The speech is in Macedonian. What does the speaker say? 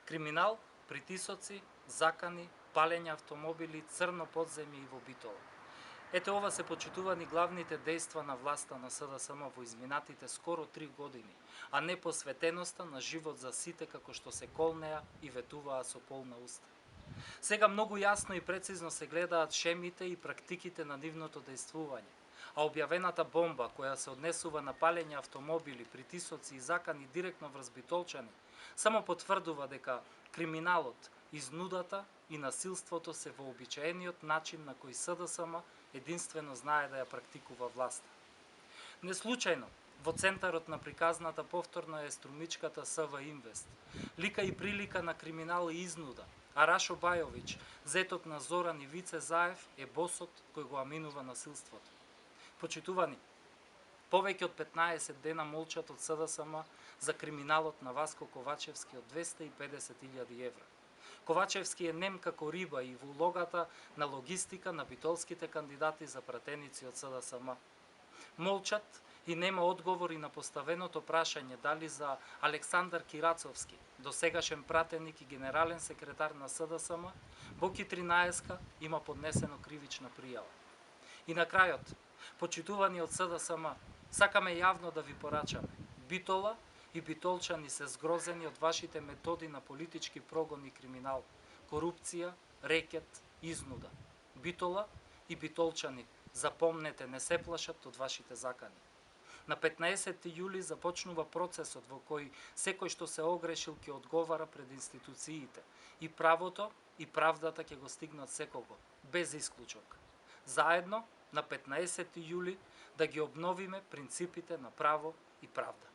Криминал, притисоци, закани, палење автомобили, црно подземје и во Битола. Ете ова се почитувани главните дејства на власта на СДСМ во изминатите скоро 3 години, а не посветеноста на живот за сите како што се колнеа и ветуваа со полна уста. Сега многу јасно и прецизно се гледаат шемите и практиките на нивното дејствување, а објавената бомба која се однесува на палење автомобили, притисоци и закани директно врз битолчани, само потврдува дека криминалот, изнудата и насилството се вообичаениот начин на кој СДСМ единствено знае да ја практикува власта. Неслучајно, во центарот на приказната повторно е струмичката СВ Инвест, лика и прилика на криминал и изнуда, а Рашо Бајовиќ, зетот на Зоран и Вице Заев, е босот кој го аминува насилството. Почитувани, повеќе од 15 дена молчат од СДСМ за криминалот на Васко Ковачевски од 250.000 евра. Ковачевски е нем како риба и во улогата на логистика на битолските кандидати за пратеници од СДСМ. Молчат и нема одговори на поставеното прашање дали за Александар Кирацовски, досегашен пратеник и генерален секретар на СДСМ, во Ки-13 има поднесено кривична пријава. И на крајот, почитувани од СДСМ, сакаме јавно да ви порачаме. Битола и битолчани се згрозени од вашите методи на политички прогон и криминал, корупција, рекет, изнуда. Битола и битолчани, запомнете, не се плашат од вашите закани. На 15 јули започнува процесот во кој секој што се огрешил ќе одговара пред институциите и правото и правдата ќе го стигнат секого, без исклучок. Заедно, на 15 јули, да ги обновиме принципите на право и правда.